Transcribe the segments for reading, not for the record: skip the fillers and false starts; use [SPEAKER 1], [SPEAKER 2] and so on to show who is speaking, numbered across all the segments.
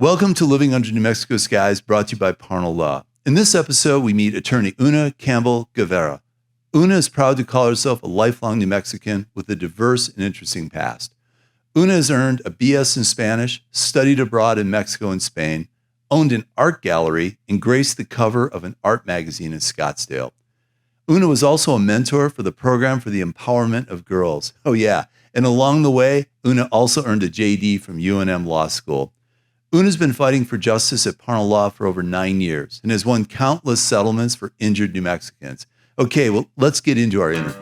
[SPEAKER 1] Welcome to Living Under New Mexico Skies, brought to you by Parnall Law. In this episode, we meet Attorney Una Campbell Guevara. Una is proud to call herself a lifelong New Mexican with a diverse and interesting past. Una has earned a BS in Spanish, studied abroad in Mexico and Spain, owned an art gallery, and graced the cover of an art magazine in Scottsdale. Una was also a mentor for the Program for the Empowerment of Girls. Oh yeah, and along the way, Una also earned a JD from UNM Law School. Una's been fighting for justice at Parnall Law for over 9 years and has won countless settlements for injured New Mexicans. Okay, well, let's get into our interview.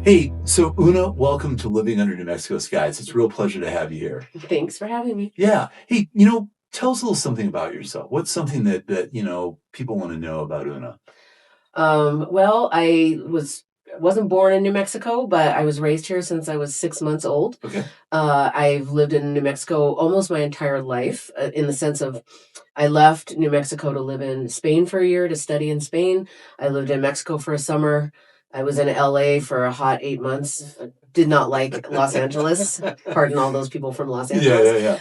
[SPEAKER 1] Hey, so Una, welcome to Living Under New Mexico Skies. It's a real pleasure to have you here.
[SPEAKER 2] Thanks for having me.
[SPEAKER 1] Yeah. Hey, tell us a little something about yourself. What's something that people want to know about Una?
[SPEAKER 2] Well, I wasn't born in New Mexico, but I was raised here since I was 6 months old.
[SPEAKER 1] Okay.
[SPEAKER 2] I've lived in New Mexico almost my entire life, in the sense of I left New Mexico to live in Spain for a year to study in Spain. I lived in Mexico for a summer. I was in LA for a hot 8 months. Did not like Los Angeles. Pardon all those people from Los Angeles.
[SPEAKER 1] Yeah.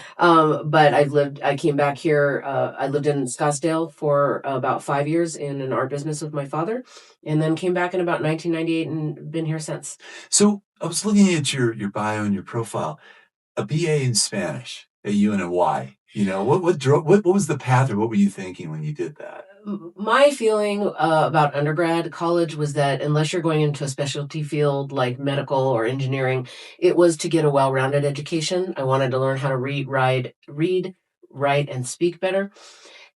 [SPEAKER 2] But I came back here. I lived in Scottsdale for about 5 years in an art business with my father, and then came back in about 1998 and been here since.
[SPEAKER 1] So I was looking at your bio and your profile, a BA in Spanish at UNM. What was the path, or what were you thinking when you did that?
[SPEAKER 2] My feeling about undergrad college was that unless you're going into a specialty field like medical or engineering, it was to get a well-rounded education. I wanted to learn how to read, write, and speak better.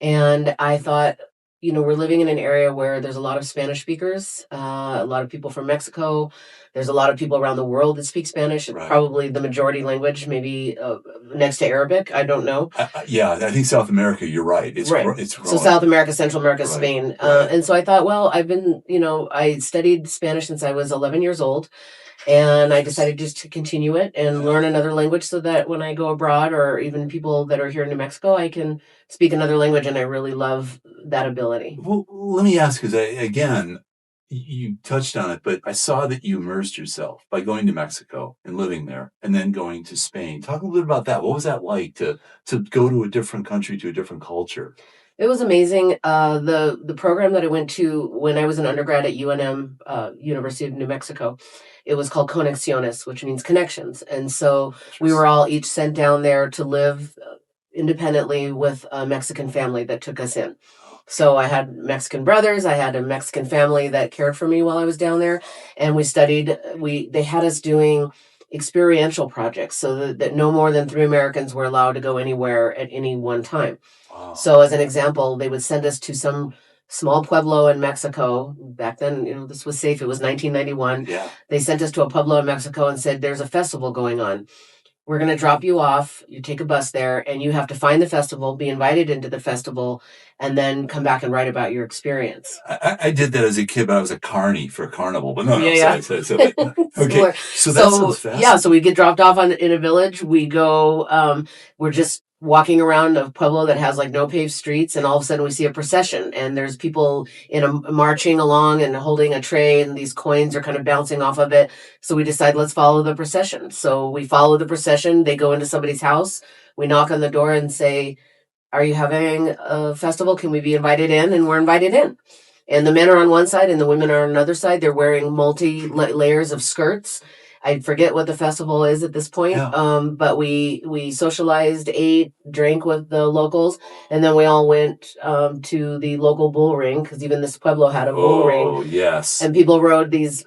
[SPEAKER 2] And I thought, we're living in an area where there's a lot of Spanish speakers, a lot of people from Mexico. There's a lot of people around the world that speak Spanish.
[SPEAKER 1] Right.
[SPEAKER 2] Probably the majority language, maybe next to Arabic. I don't know.
[SPEAKER 1] I think South America, you're right. It's
[SPEAKER 2] right.
[SPEAKER 1] It's
[SPEAKER 2] so South America, Central America,
[SPEAKER 1] Right.
[SPEAKER 2] Spain.
[SPEAKER 1] Right.
[SPEAKER 2] And so I thought, well, I studied Spanish since I was 11 years old. And I decided just to continue it and learn another language so that when I go abroad, or even people that are here in New Mexico, I can speak another language. And I really love that ability.
[SPEAKER 1] Well, let me ask, because again, you touched on it, but I saw that you immersed yourself by going to Mexico and living there and then going to Spain. Talk a little bit about that. What was that like to go to a different country, to a different culture?
[SPEAKER 2] It was amazing. The program that I went to when I was an undergrad at UNM, University of New Mexico, it was called Conexiones, which means connections. And so we were all each sent down there to live independently with a Mexican family that took us in. So I had Mexican brothers. I had a Mexican family that cared for me while I was down there. And we studied. They had us doing experiential projects so that no more than 3 Americans were allowed to go anywhere at any one time.
[SPEAKER 1] Wow.
[SPEAKER 2] So as an example, they would send us to some small pueblo in Mexico. Back then, this was safe. It was 1991.
[SPEAKER 1] Yeah.
[SPEAKER 2] They sent us to a pueblo in Mexico and said, there's a festival going on. We're going to drop you off. You take a bus there and you have to find the festival, be invited into the festival, and then come back and write about your experience.
[SPEAKER 1] I did that as a kid, but I was a carny for a carnival. But no.
[SPEAKER 2] Yeah.
[SPEAKER 1] So, okay. So that sounds fascinating.
[SPEAKER 2] Yeah. So we get dropped off in a village. We go, we're just walking around a pueblo that has like no paved streets, and all of a sudden we see a procession, and there's people marching along and holding a tray, and these coins are kind of bouncing off of it. So we decide, let's follow the procession. So we follow the procession. They go into somebody's house. We knock on the door and say, are you having a festival? Can we be invited in? And we're invited in. And the men are on one side and the women are on another side. They're wearing layers of skirts. I forget what the festival is at this point.
[SPEAKER 1] Yeah.
[SPEAKER 2] But we socialized, ate, drank with the locals, and then we all went to the local bull ring, because even this pueblo had a bull ring.
[SPEAKER 1] Oh, yes.
[SPEAKER 2] And people rode these,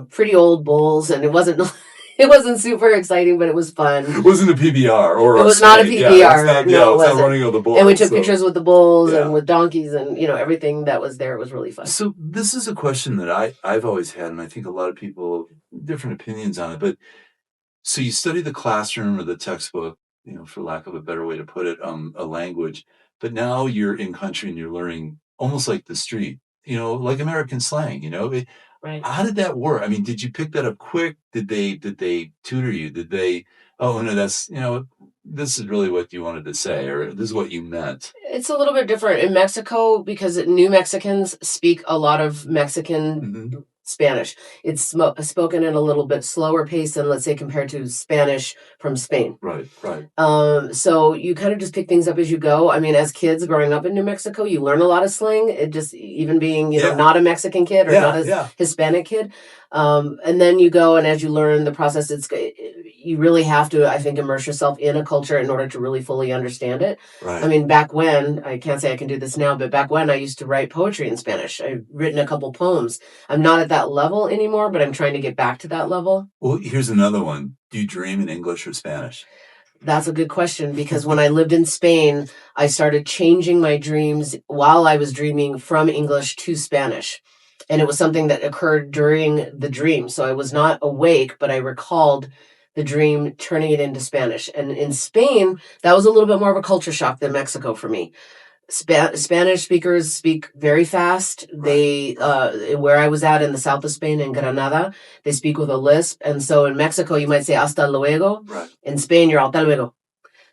[SPEAKER 2] pretty old bulls, and it wasn't super exciting, but it was fun.
[SPEAKER 1] It wasn't a PBR
[SPEAKER 2] it was not a PBR.
[SPEAKER 1] Yeah, it's not running of the bulls.
[SPEAKER 2] And we took pictures with the bulls and with donkeys and, everything that was there. It was really fun.
[SPEAKER 1] So this is a question that I've always had, and I think a lot of people have different opinions on it. But so you study the classroom or the textbook, for lack of a better way to put it, a language, but now you're in country and you're learning almost like the street, like American slang,
[SPEAKER 2] Right.
[SPEAKER 1] How did that work? I mean, did you pick that up quick? Did they tutor you? Did they Oh, no, that's, this is really what you wanted to say, or this is what you meant.
[SPEAKER 2] It's a little bit different in Mexico because New Mexicans speak a lot of Mexican
[SPEAKER 1] Hmm.
[SPEAKER 2] Spanish. It's spoken at a little bit slower pace than, let's say, compared to Spanish from Spain.
[SPEAKER 1] Right, right.
[SPEAKER 2] So you kind of just pick things up as you go. I mean, as kids growing up in New Mexico, you learn a lot of slang. It just, even being,
[SPEAKER 1] Yeah.
[SPEAKER 2] not a Mexican kid or not a
[SPEAKER 1] Yeah.
[SPEAKER 2] Hispanic kid. And then you go, and as you learn the process, you really have to, I think, immerse yourself in a culture in order to really fully understand it.
[SPEAKER 1] Right.
[SPEAKER 2] I mean, back when, I can't say I can do this now, but back when I used to write poetry in Spanish. I've written a couple poems. I'm not at that level anymore, but I'm trying to get back to that level.
[SPEAKER 1] Well, here's another one. Do you dream in English or Spanish?
[SPEAKER 2] That's a good question, because when I lived in Spain, I started changing my dreams while I was dreaming from English to Spanish. And it was something that occurred during the dream. So I was not awake, but I recalled the dream turning it into Spanish. And in Spain, that was a little bit more of a culture shock than Mexico for me. Spanish speakers speak very fast. They, where I was at in the south of Spain, in Granada, they speak with a lisp. And so in Mexico, you might say hasta luego.
[SPEAKER 1] Right.
[SPEAKER 2] In Spain, you're hasta luego.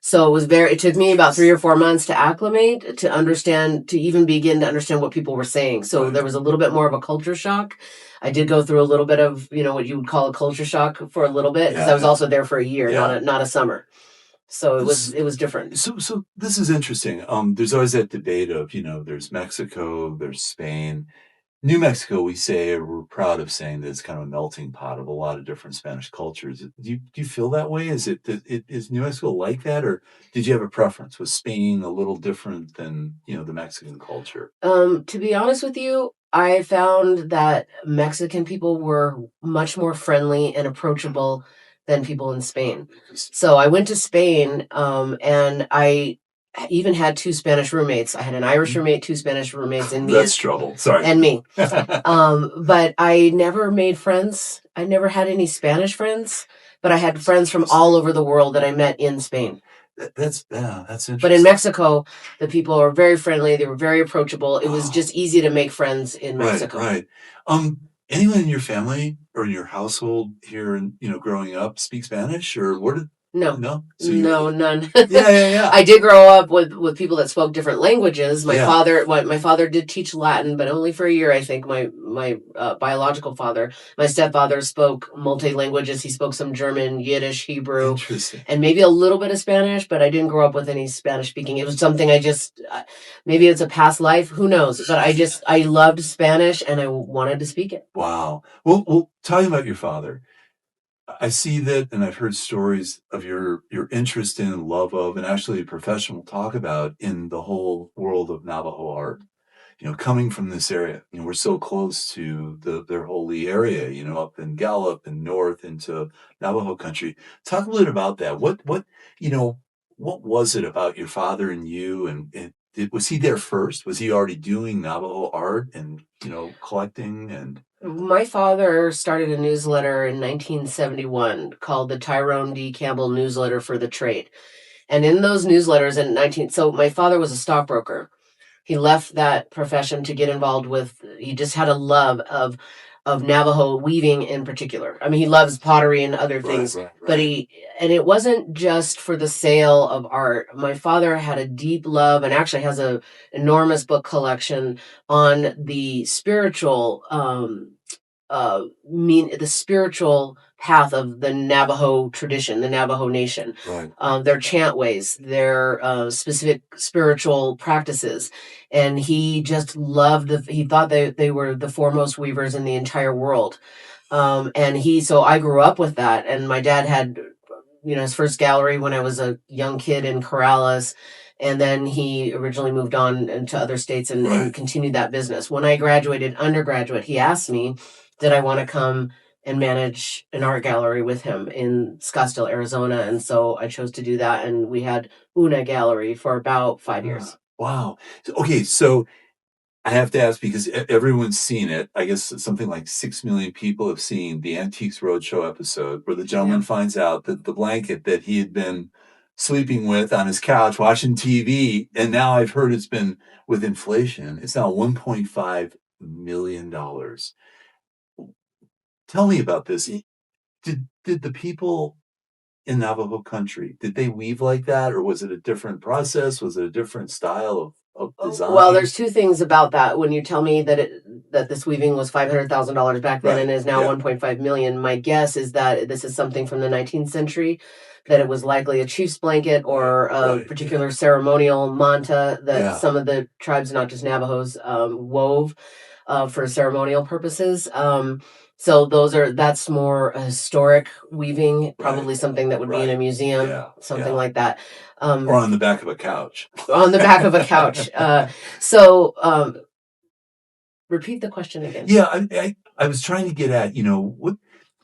[SPEAKER 2] So it took me about 3 or 4 months to acclimate, to understand, to even begin to understand what people were saying. So
[SPEAKER 1] Right.
[SPEAKER 2] there was a little bit more of a culture shock. I did go through a little bit of, what you would call a culture shock for a little bit, because I was also there for a year, not a summer. So it was different.
[SPEAKER 1] So this is interesting. There's always that debate of, there's Mexico, there's Spain. New Mexico, we say, we're proud of saying that it's kind of a melting pot of a lot of different Spanish cultures. Do you feel that way? Is New Mexico like that, or did you have a preference? Was Spain a little different than, the Mexican culture?
[SPEAKER 2] To be honest with you, I found that Mexican people were much more friendly and approachable than people in Spain. So I went to Spain, and I even had 2 Spanish roommates. I had an Irish roommate, 2 Spanish roommates, and me.
[SPEAKER 1] That's trouble. Sorry.
[SPEAKER 2] And me. But I never made friends. I never had any Spanish friends, but I had friends from all over the world that I met in Spain.
[SPEAKER 1] That's interesting.
[SPEAKER 2] But in Mexico, the people are very friendly. They were very approachable. It was just easy to make friends in Mexico.
[SPEAKER 1] Right. Anyone in your family or in your household here, growing up, speak Spanish, or what did?
[SPEAKER 2] No.
[SPEAKER 1] So
[SPEAKER 2] No, none.
[SPEAKER 1] Yeah.
[SPEAKER 2] I did grow up with people that spoke different languages. My
[SPEAKER 1] Yeah.
[SPEAKER 2] father did teach Latin, but only for a year, I think. My biological father, my stepfather, spoke multi languages. He spoke some German, Yiddish, Hebrew,
[SPEAKER 1] Interesting.
[SPEAKER 2] and maybe a little bit of Spanish. But I didn't grow up with any Spanish speaking. It was something I just, maybe it's a past life. Who knows? But I loved Spanish, and I wanted to speak it.
[SPEAKER 1] Wow. Well, talking about your father, I see that, and I've heard stories of your interest in and love of, and actually a professional talk about in the whole world of Navajo art. Coming from this area, we're so close to their holy area, up in Gallup and north into Navajo country. Talk a little about that. What was it about your father and you, and was he there first? Was he already doing Navajo art and, collecting and?
[SPEAKER 2] My father started a newsletter in 1971 called the Tyrone D. Campbell Newsletter for the Trade. And in those newsletters so my father was a stockbroker. He left that profession to get involved he just had a love of Navajo weaving in particular. I mean, he loves pottery and other things,
[SPEAKER 1] Right.
[SPEAKER 2] but and it wasn't just for the sale of art. My father had a deep love, and actually has a enormous book collection on the spiritual, the spiritual path of the Navajo tradition, the Navajo Nation,
[SPEAKER 1] Right.
[SPEAKER 2] Their chant ways, their specific spiritual practices. And he just loved he thought they were the foremost weavers in the entire world. So I grew up with that. And my dad had, his first gallery when I was a young kid in Corrales. And then he originally moved on into other states and continued that business. When I graduated undergraduate, he asked me, did I want to come and manage an art gallery with him in Scottsdale, Arizona? And so I chose to do that. And we had Una Gallery for about 5 years.
[SPEAKER 1] Wow. Okay, so I have to ask, because everyone's seen it. I guess something like 6 million people have seen the Antiques Roadshow episode where the gentleman finds out that the blanket that he had been sleeping with on his couch watching TV, and now I've heard it's been, with inflation, it's now $1.5 million. Tell me about this. Did the people in Navajo country? Did they weave like that, or was it a different process? Was it a different style of design?
[SPEAKER 2] Well, there's two things about that. When you tell me that this weaving was $500,000 back then and is now 1.5 million, my guess is that this is something from the 19th century, that it was likely a chief's blanket or a particular ceremonial manta that some of the tribes, not just Navajos, wove for ceremonial purposes. So that's more a historic weaving, probably something that would be in a museum, something like that.
[SPEAKER 1] Or on the back of a couch.
[SPEAKER 2] On the back of a couch. So repeat the question again.
[SPEAKER 1] Yeah, I was trying to get at, what.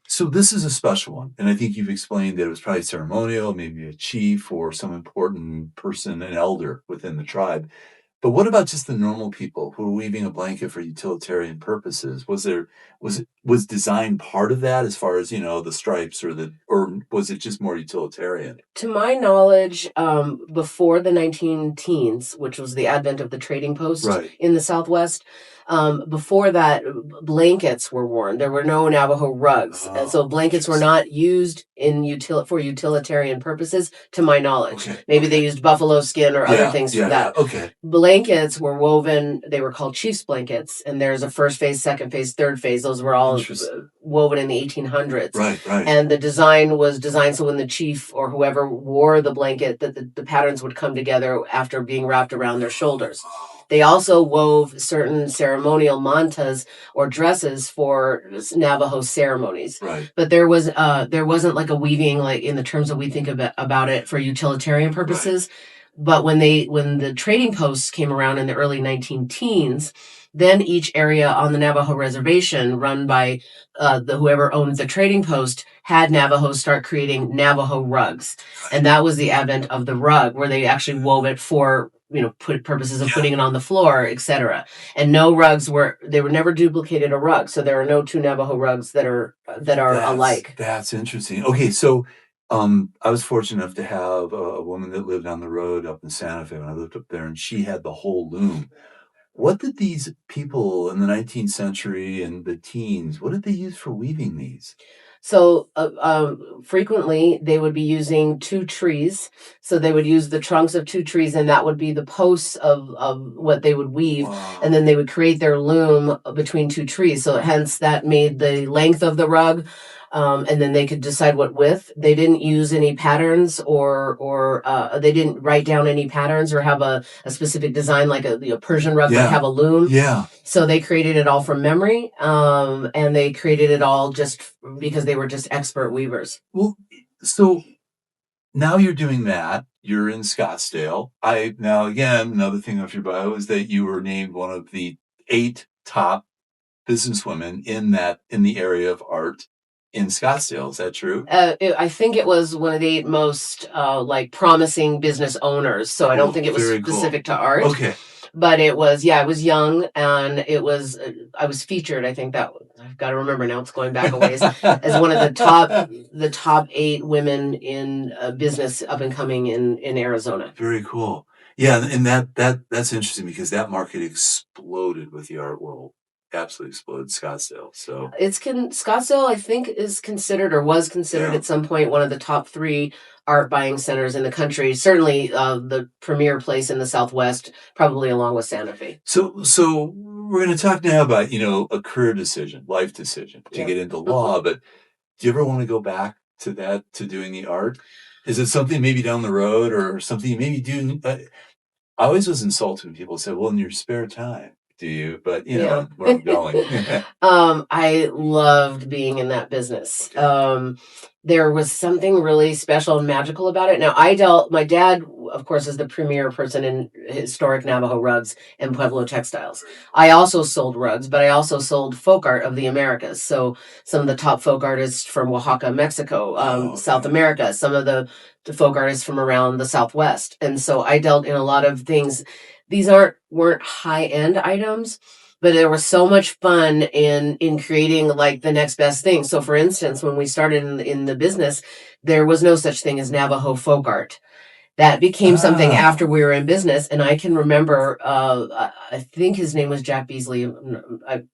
[SPEAKER 1] So this is a special one, and I think you've explained that it was probably ceremonial, maybe a chief or some important person, an elder within the tribe. But what about just the normal people who are weaving a blanket for utilitarian purposes? Was design part of that as far as, the stripes or was it just more utilitarian?
[SPEAKER 2] To my knowledge, before the 19 teens, which was the advent of the trading post in the Southwest, before that, blankets were worn. There were no Navajo rugs. And so blankets were not used for utilitarian purposes, to my knowledge. Maybe they used buffalo skin or other things for that. Blankets were woven, they were called chief's blankets, and there's a first phase, second phase, third phase. Those were all woven in the 1800s.
[SPEAKER 1] Right.
[SPEAKER 2] And the design was designed so when the chief or whoever wore the blanket, that the patterns would come together after being wrapped around their shoulders. They also wove certain ceremonial mantas or dresses for Navajo ceremonies. But there wasn't like a weaving, like in the terms that we think about it for utilitarian purposes. But when the trading posts came around in the early 19 teens, then each area on the Navajo reservation run by whoever owned the trading post had Navajos start creating Navajo rugs. And that was the advent of the rug, where they actually wove it for purposes of putting it on the floor, etc. And no rugs were never duplicated a rug, so there are no two Navajo rugs that are alike.
[SPEAKER 1] That's interesting. Okay, so I was fortunate enough to have a woman that lived on the road up in Santa Fe when I lived up there, and she had the whole loom. What did these people in the 19th century and the teens, what did they use for weaving these?
[SPEAKER 2] So frequently they would be using two trees. So they would use the trunks of two trees, and that would be the posts of what they would weave. Wow. And then they would create their loom between two trees. So hence that made the length of the rug. And then they could decide what width. They didn't use any patterns or they didn't write down any patterns or have a specific design like a Persian rug would have a loom.
[SPEAKER 1] Yeah.
[SPEAKER 2] So they created it all from memory, and they created it all just because they were just expert weavers.
[SPEAKER 1] Well, so now you're doing that. You're in Scottsdale. Now again, another thing off your bio is that you were named one of the 8 top businesswomen in the area of art in Scottsdale. Is that true?
[SPEAKER 2] I think it was one of the 8 most promising business owners. So I don't think it was specific to art.
[SPEAKER 1] Okay.
[SPEAKER 2] But it was, I was young, and it was, I was featured. I think that I've got to remember now. It's going back a ways as one of the top 8 women in business up and coming in Arizona.
[SPEAKER 1] Very cool. Yeah, and that's interesting because that market exploded with the art world. Absolutely exploded Scottsdale. So
[SPEAKER 2] Scottsdale, I think, is considered or was considered at some point one of the top 3 art buying centers in the country. Certainly the premier place in the Southwest, probably along with Santa Fe.
[SPEAKER 1] So we're going to talk now about, a career decision, life decision to get into law. But do you ever want to go back to that, to doing the art? Is it something maybe down the road or something you maybe do? I always was insulted when people said, well, in your spare time. Do you? But where I'm going.
[SPEAKER 2] I loved being in that business. There was something really special and magical about it. Now, my dad, of course, is the premier person in historic Navajo rugs and Pueblo textiles. I also sold rugs, but I also sold folk art of the Americas. So some of the top folk artists from Oaxaca, Mexico, South America, some of the folk artists from around the Southwest. And so I dealt in a lot of things. These weren't high-end items, but there was so much fun in creating like the next best thing. So for instance, when we started in the business, there was no such thing as Navajo folk art. that became something
[SPEAKER 1] Ah,
[SPEAKER 2] after we were in business. And I can remember, I think his name was Jack Beasley,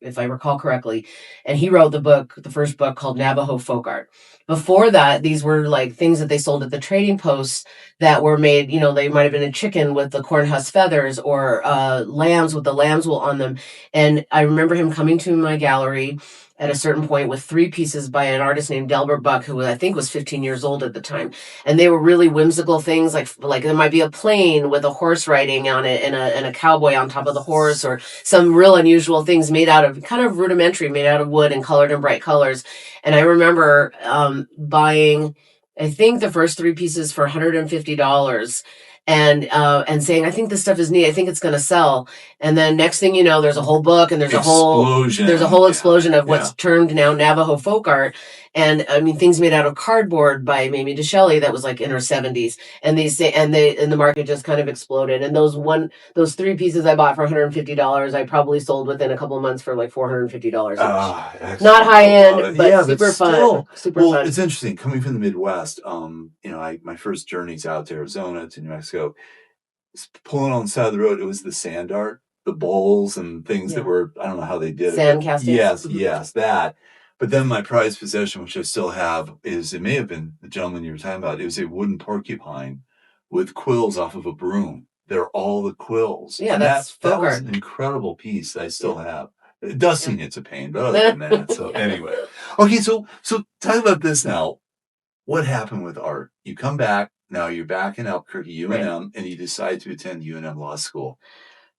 [SPEAKER 2] if I recall correctly. And he wrote the first book called Navajo Folk Art. Before that, these were like things that they sold at the trading posts that were made, they might have been a chicken with the corn husk feathers, or lambs with the lamb's wool on them. And I remember him coming to my gallery at a certain point with 3 pieces by an artist named Delbert Buck, who I think was 15 years old at the time. And they were really whimsical things, like there might be a plane with a horse riding on it, and a cowboy on top of the horse, or some real unusual things made out of kind of rudimentary, made out of wood and colored in bright colors. And I remember buying, I think, the first 3 pieces for $150, and saying, I think this stuff is neat. I think it's going to sell. And then next thing you know, there's a whole book, and there's a whole explosion of what's termed now Navajo folk art. And I mean, things made out of cardboard by Mamie DeShelley that was like in her 70s. And the market just kind of exploded. And those 3 pieces I bought for $150, I probably sold within a couple of months for like $450 each. Not high end, but
[SPEAKER 1] yeah,
[SPEAKER 2] super fun.
[SPEAKER 1] still,
[SPEAKER 2] Super
[SPEAKER 1] well,
[SPEAKER 2] fun.
[SPEAKER 1] it's interesting coming from the Midwest. My first journeys out to Arizona, to New Mexico, pulling on the side of the road, it was the sand art, the bowls and things that were, I don't know how they did
[SPEAKER 2] Sand
[SPEAKER 1] it.
[SPEAKER 2] castings.
[SPEAKER 1] Yes, that. But then my prized possession, which I still have, it may have been the gentleman you were talking about. It was a wooden porcupine with quills off of a broom. They're all the quills.
[SPEAKER 2] Yeah,
[SPEAKER 1] and
[SPEAKER 2] that's
[SPEAKER 1] that
[SPEAKER 2] folk
[SPEAKER 1] was
[SPEAKER 2] art.
[SPEAKER 1] an incredible piece that I still have. Dusting it's a pain, but other than that, so anyway. Okay, so talk about this now. What happened with art? You come back, now you're back in Albuquerque, UNM, and you decide to attend UNM Law School.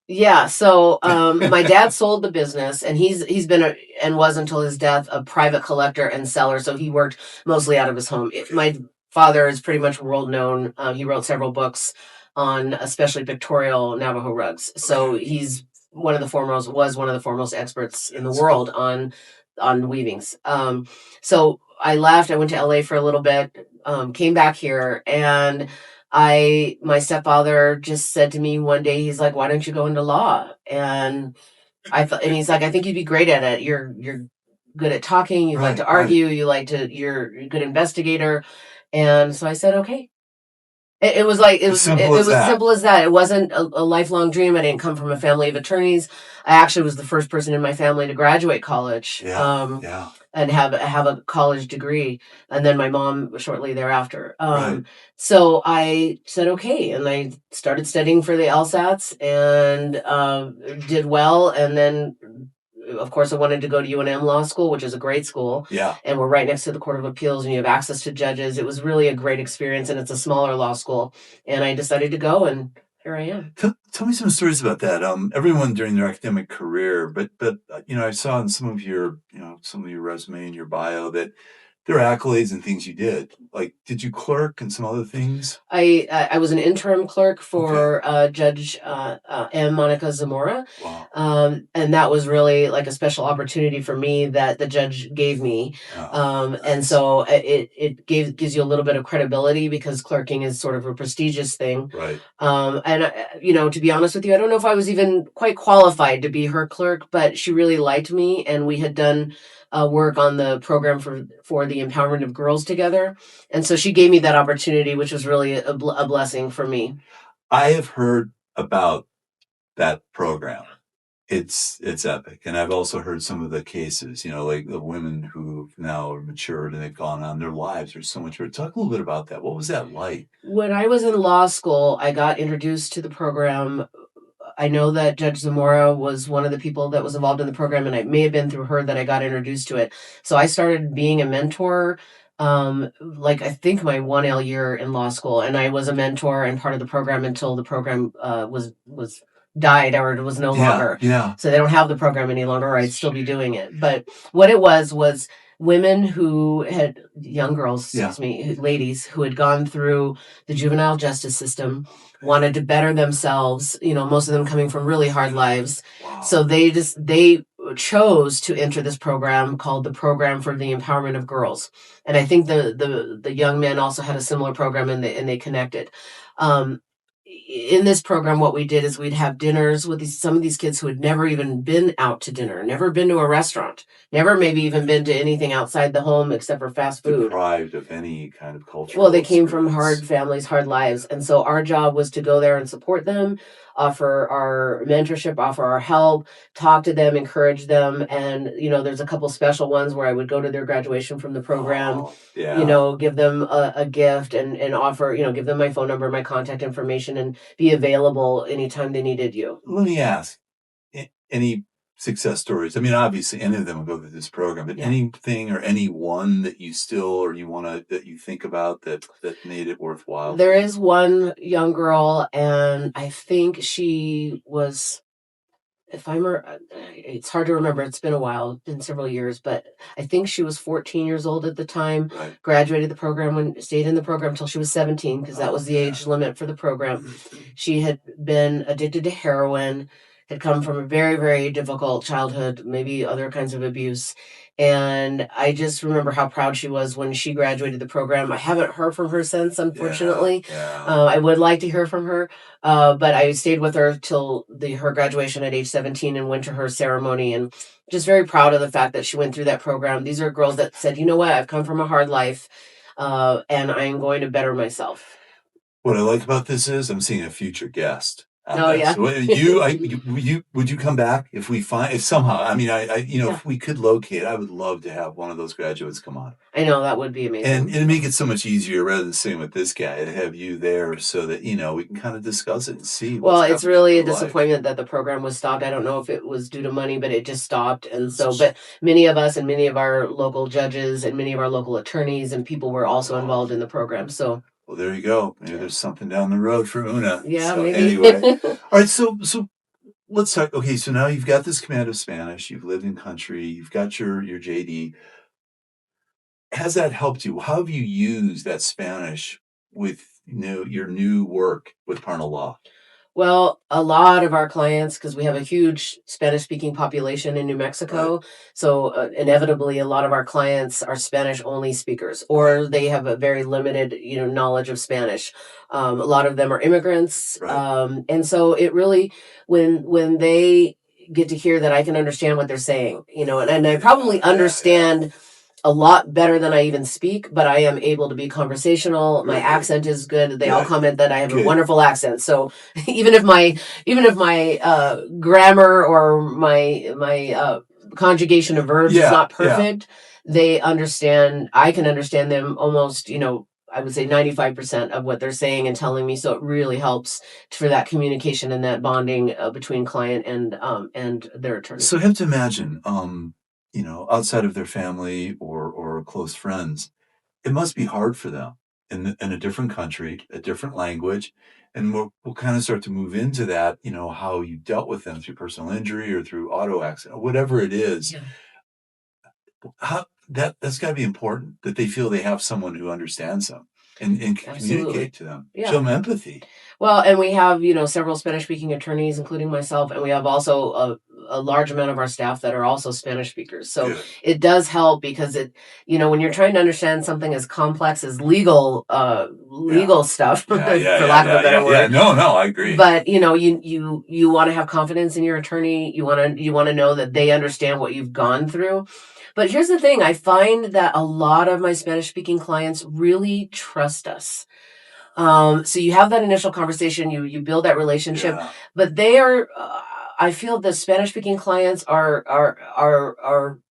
[SPEAKER 2] Yeah, so my dad sold the business, and he's been and was until his death a private collector and seller. So he worked mostly out of his home. My father is pretty much world known. He wrote several books on especially pictorial Navajo rugs. So he's was one of the foremost experts in the world on weavings. So I left. I went to LA for a little bit. Came back here, and my stepfather just said to me one day, he's like, "Why don't you go into law?" And and he's like, "I think you'd be great at it. You're good at talking. You like to argue. You're a good investigator." And so I said, "Okay." It was simple as that. It wasn't a lifelong dream. I didn't come from a family of attorneys. I actually was the first person in my family to graduate college. And have a college degree, and then my mom shortly thereafter. So I said okay, and I started studying for the LSATs, and did well. And then, of course, I wanted to go to UNM Law School, which is a great school.
[SPEAKER 1] Yeah.
[SPEAKER 2] And we're right next to the Court of Appeals, and you have access to judges. It was really a great experience, and it's a smaller law school. And I decided to go, and here I am.
[SPEAKER 1] Tell me some stories about that. Everyone during their academic career, but I saw in some of your resume and your bio that there are accolades and things you did. Like, did you clerk and some other things?
[SPEAKER 2] I was an interim clerk for Judge M. Monica Zamora.
[SPEAKER 1] Wow.
[SPEAKER 2] And that was really like a special opportunity for me that the judge gave me. And so it gives you a little bit of credibility, because clerking is sort of a prestigious thing.
[SPEAKER 1] Right.
[SPEAKER 2] And to be honest with you, I don't know if I was even quite qualified to be her clerk, but she really liked me, and we had done work on the program for the empowerment of girls together. And so she gave me that opportunity, which was really a blessing for me.
[SPEAKER 1] I have heard about that program. It's epic. And I've also heard some of the cases, like the women who now are matured and they've gone on, their lives are so much better. Talk a little bit about that. What was that like?
[SPEAKER 2] When I was in law school, I got introduced to the program. I know that Judge Zamora was one of the people that was involved in the program, and it may have been through her that I got introduced to it. So I started being a mentor, I think my 1L year in law school, and I was a mentor and part of the program until the program was died, or it was no longer.
[SPEAKER 1] Yeah.
[SPEAKER 2] So they don't have the program any longer, or I'd still be doing it. But what it was women who had, young girls, ladies who had gone through the juvenile justice system, wanted to better themselves, most of them coming from really hard lives.
[SPEAKER 1] Wow.
[SPEAKER 2] So they chose to enter this program called the Program for the Empowerment of Girls. And I think the young men also had a similar program, and they connected. in this program, what we did is we'd have dinners with some of these kids who had never even been out to dinner, never been to a restaurant, never maybe even been to anything outside the home except for fast food.
[SPEAKER 1] Deprived of any kind of cultural
[SPEAKER 2] Well, they came from
[SPEAKER 1] experience.
[SPEAKER 2] hard families, hard lives. And so our job was to go there and support them, offer our mentorship, offer our help, talk to them, encourage them. And, there's a couple special ones where I would go to their graduation from the program,
[SPEAKER 1] Oh, yeah.
[SPEAKER 2] give them a gift and offer, give them my phone number, my contact information, and be available anytime they needed you.
[SPEAKER 1] Let me ask, any success stories? I mean, obviously, any of them will go through this program, but
[SPEAKER 2] Yeah.
[SPEAKER 1] anything or anyone that you still or you want to that you think about that made it worthwhile?
[SPEAKER 2] There is one young girl, and I think she was, it's hard to remember. It's been a while, been several years, but I think she was 14 years old at the time.
[SPEAKER 1] Right.
[SPEAKER 2] Graduated the program stayed in the program until she was 17 because that was the
[SPEAKER 1] yeah.
[SPEAKER 2] age limit for the program. She had been addicted to heroin, had come from a very, very difficult childhood, maybe other kinds of abuse. And I just remember how proud she was when she graduated the program. I haven't heard from her since, unfortunately.
[SPEAKER 1] Yeah.
[SPEAKER 2] I would like to hear from her. But I stayed with her till her graduation at age 17 and went to her ceremony, and just very proud of the fact that she went through that program. These are girls that said, you know what, I've come from a hard life, and I'm going to better myself.
[SPEAKER 1] What I like about this is I'm seeing a future guest.
[SPEAKER 2] Oh, yeah.
[SPEAKER 1] So would you come back if somehow, I mean, if we could locate, I would love to have one of those graduates come on.
[SPEAKER 2] I know, that would be amazing.
[SPEAKER 1] And it'd make it so much easier rather than sitting with this guy to have you there so that, we can kind of discuss it and see.
[SPEAKER 2] Well, it's really a
[SPEAKER 1] life.
[SPEAKER 2] disappointment that the program was stopped. I don't know if it was due to money, but it just stopped. And so, but many of us and many of our local judges and many of our local attorneys and people were also involved in the program. So,
[SPEAKER 1] well, there you go. Maybe there's something down the road for Una.
[SPEAKER 2] yeah,
[SPEAKER 1] so,
[SPEAKER 2] maybe.
[SPEAKER 1] Anyway, all right. So let's talk. Okay, so now you've got this command of Spanish. You've lived in country. You've got your JD. Has that helped you? How have you used that Spanish with your new work with Parnall Law?
[SPEAKER 2] Well, a lot of our clients, because we have a huge Spanish-speaking population in New Mexico,
[SPEAKER 1] Right.
[SPEAKER 2] so inevitably a lot of our clients are Spanish-only speakers, or they have a very limited, knowledge of Spanish. A lot of them are immigrants,
[SPEAKER 1] Right.
[SPEAKER 2] And so it really, when they get to hear that I can understand what they're saying, and I probably understand a lot better than I even speak, but I am able to be conversational. My accent is good. They all comment that I have a wonderful accent. So even if my grammar or my conjugation of verbs is not perfect, they understand. I can understand them almost. I would say 95% of what they're saying and telling me. So it really helps for that communication and that bonding between client and their attorney.
[SPEAKER 1] So I have to imagine, outside of their family or close friends, it must be hard for them in a different country, a different language. And we'll kind of start to move into that, how you dealt with them through personal injury or through auto accident, or whatever it is.
[SPEAKER 2] Yeah.
[SPEAKER 1] How that's got to be important that they feel they have someone who understands them and can communicate to them, show them empathy.
[SPEAKER 2] Well, and we have, several Spanish-speaking attorneys, including myself, and we have also a large amount of our staff that are also Spanish speakers. So it does help because when you're trying to understand something as complex as legal stuff, for lack of a better word.
[SPEAKER 1] Yeah, no, I agree.
[SPEAKER 2] But you want to have confidence in your attorney. You want to know that they understand what you've gone through. But here's the thing: I find that a lot of my Spanish-speaking clients really trust us. So you have that initial conversation, you build that relationship, but they are. I feel the Spanish-speaking clients are.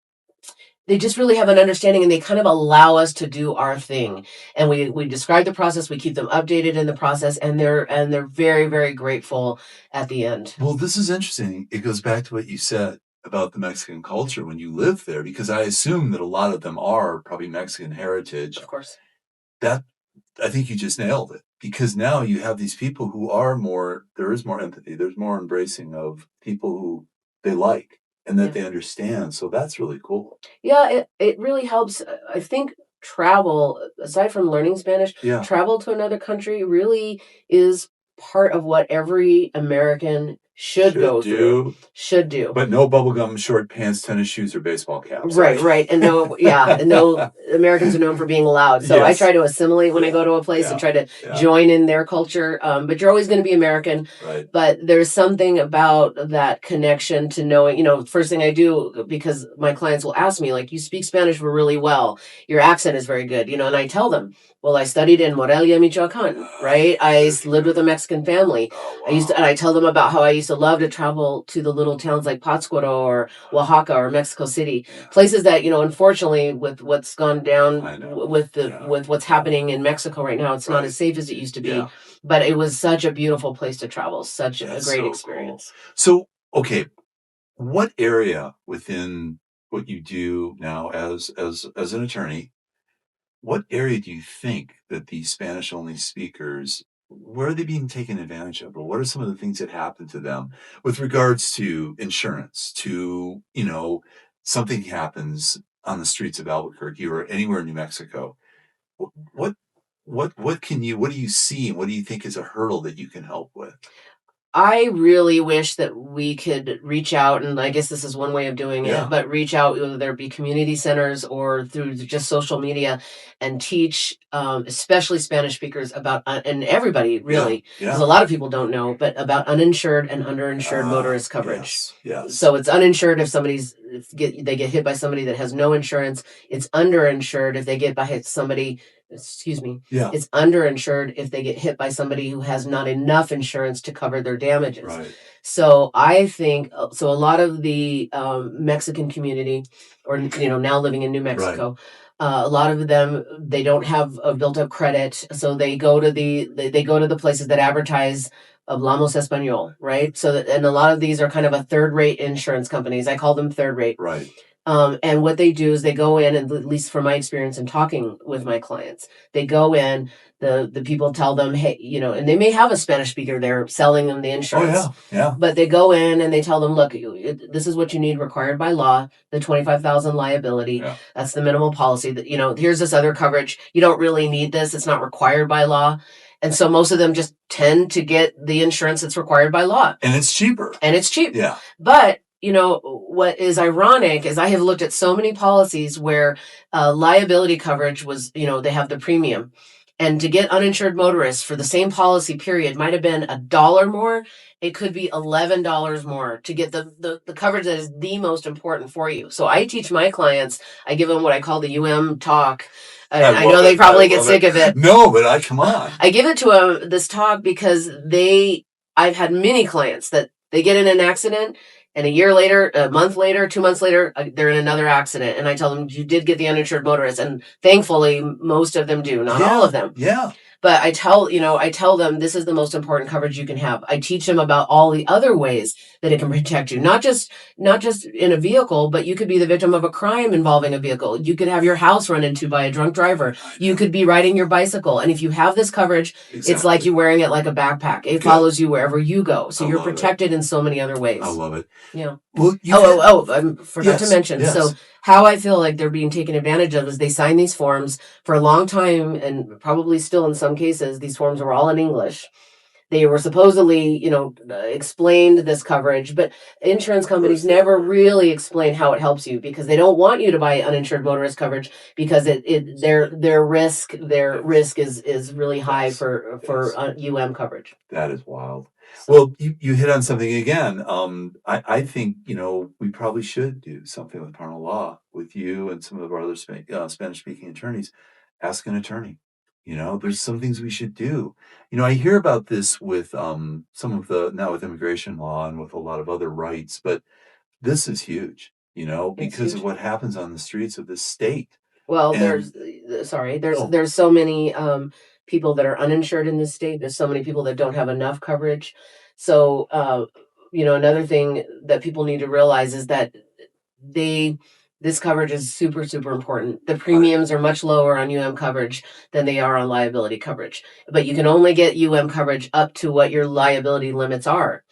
[SPEAKER 2] They just really have an understanding, and they kind of allow us to do our thing. And we describe the process, we keep them updated in the process, and they're very, very grateful at the end.
[SPEAKER 1] Well, this is interesting. It goes back to what you said about the Mexican culture when you live there, because I assume that a lot of them are probably Mexican heritage.
[SPEAKER 2] Of course.
[SPEAKER 1] That I think you just nailed it, because now you have these people who there is more empathy, there's more embracing of people who they like and that they understand. So that's really cool.
[SPEAKER 2] Yeah, it really helps. I think travel, aside from learning Spanish, travel to another country really is part of what every American should go through. Should do.
[SPEAKER 1] But no bubblegum, short pants, tennis shoes, or baseball caps.
[SPEAKER 2] Right. And no, and no, Americans are known for being loud. So I try to assimilate when I go to a place and try to join in their culture. But you're always going to be American.
[SPEAKER 1] Right.
[SPEAKER 2] But there's something about that connection to knowing, first thing I do, because my clients will ask me, like, you speak Spanish really well. Your accent is very good, and I tell them, well, I studied in Morelia, Michoacan, right? I lived with a Mexican family.
[SPEAKER 1] Oh, wow.
[SPEAKER 2] And I tell them about how I used to love to travel to the little towns like Pátzcuaro or Oaxaca or Mexico City, places that, unfortunately, with what's gone down with what's happening in Mexico right now, it's not as safe as it used to be. But it was such a beautiful place to travel, such a great experience.
[SPEAKER 1] Cool. So, okay, what area within what you do now as an attorney, what area do you think that these Spanish only speakers, where are they being taken advantage of? Or what are some of the things that happen to them with regards to insurance, to, something happens on the streets of Albuquerque or anywhere in New Mexico? What do you see and what do you think is a hurdle that you can help with?
[SPEAKER 2] I really wish that we could reach out, and I guess this is one way of doing it, but reach out, whether there be community centers or through just social media, and teach, especially Spanish speakers about, and everybody really, because a lot of people don't know, but about uninsured and underinsured motorist coverage.
[SPEAKER 1] Yes.
[SPEAKER 2] So it's uninsured if they get hit by somebody that has no insurance. It's underinsured if they get hit somebody. Excuse me.
[SPEAKER 1] Yeah.
[SPEAKER 2] It's underinsured if they get hit by somebody who has not enough insurance to cover their damages.
[SPEAKER 1] Right.
[SPEAKER 2] So I think a lot of the Mexican community, or now living in New Mexico, a lot of them, they don't have a built-up credit, so they go to the places that advertise Hablamos Español, right? And a lot of these are kind of a third-rate insurance companies. I call them third-rate.
[SPEAKER 1] Right.
[SPEAKER 2] And what they do is they go in, and at least from my experience in talking with my clients, they go in, the people tell them, hey, and they may have a Spanish speaker there selling them the insurance.
[SPEAKER 1] Oh, yeah.
[SPEAKER 2] But they go in and they tell them, look, this is what you need required by law, the $25,000 liability. Yeah. That's the minimal policy. That here's this other coverage. You don't really need this. It's not required by law. And so most of them just tend to get the insurance that's required by law.
[SPEAKER 1] And it's cheaper.
[SPEAKER 2] Yeah. But what is ironic is I have looked at so many policies where liability coverage was, they have the premium. And to get uninsured motorists for the same policy period might have been $1 more. It could be $11 more to get the coverage that is the most important for you. So I teach my clients, I give them what I call the talk. I know they probably get sick of it.
[SPEAKER 1] No, but come on.
[SPEAKER 2] I give it to them, this talk, because I've had many clients that they get in an accident, and a year later, a month later, 2 months later, they're in another accident. And I tell them, you did get the uninsured motorist. And thankfully, most of them do, not all of them.
[SPEAKER 1] Yeah.
[SPEAKER 2] But I tell them this is the most important coverage you can have. I teach them about all the other ways that it can protect you. Not just in a vehicle, but you could be the victim of a crime involving a vehicle. You could have your house run into by a drunk driver. You could be riding your bicycle. And if you have this coverage, It's like you wearing it like a backpack. It follows you wherever you go. So you're protected in so many other ways.
[SPEAKER 1] I love it.
[SPEAKER 2] Yeah.
[SPEAKER 1] Well,
[SPEAKER 2] I forgot to mention. Yes. So how I feel like they're being taken advantage of is they sign these forms for a long time, and probably still in some cases, these forms were all in English. They were supposedly, explained this coverage, but insurance companies never really explain how it helps you, because they don't want you to buy uninsured motorist coverage, because their risk is really high for coverage.
[SPEAKER 1] That is wild. Well, you hit on something again. I think, we probably should do something with Parnall Law with you and some of our other Spanish-speaking attorneys. Ask an attorney. There's some things we should do. I hear about this with some of now with immigration law and with a lot of other rights, but this is huge, because of what happens on the streets of this state.
[SPEAKER 2] Well, there's so many people that are uninsured in this state. There's so many people that don't have enough coverage. So, another thing that people need to realize is that This coverage is super, super important. The premiums are much lower on UM coverage than they are on liability coverage. But you can only get UM coverage up to what your liability limits are.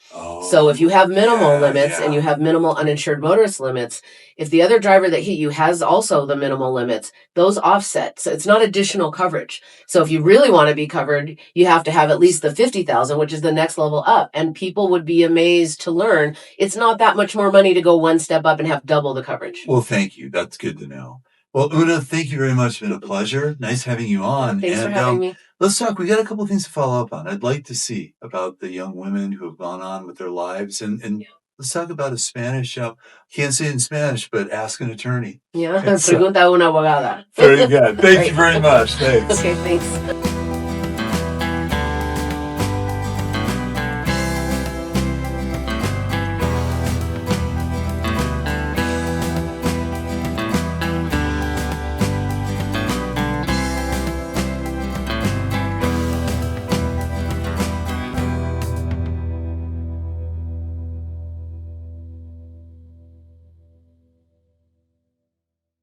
[SPEAKER 2] So if you have minimal limits and you have minimal uninsured motorist limits, if the other driver that hit you has also the minimal limits, those offset. So it's not additional coverage. So if you really want to be covered, you have to have at least the 50,000, which is the next level up. And people would be amazed to learn it's not that much more money to go one step up and have double the coverage.
[SPEAKER 1] Well, thank you. That's good to know. Well, Una, thank you very much. It's been a pleasure. Nice having you on.
[SPEAKER 2] Thanks for having me.
[SPEAKER 1] Let's talk. We got a couple of things to follow up on. I'd like to see about the young women who have gone on with their lives. And let's talk about a Spanish. Can't say it in Spanish, but ask an attorney.
[SPEAKER 2] Yeah, pregunta a una abogada.
[SPEAKER 1] Very good. Thank you very much. Thanks.
[SPEAKER 2] Okay, thanks.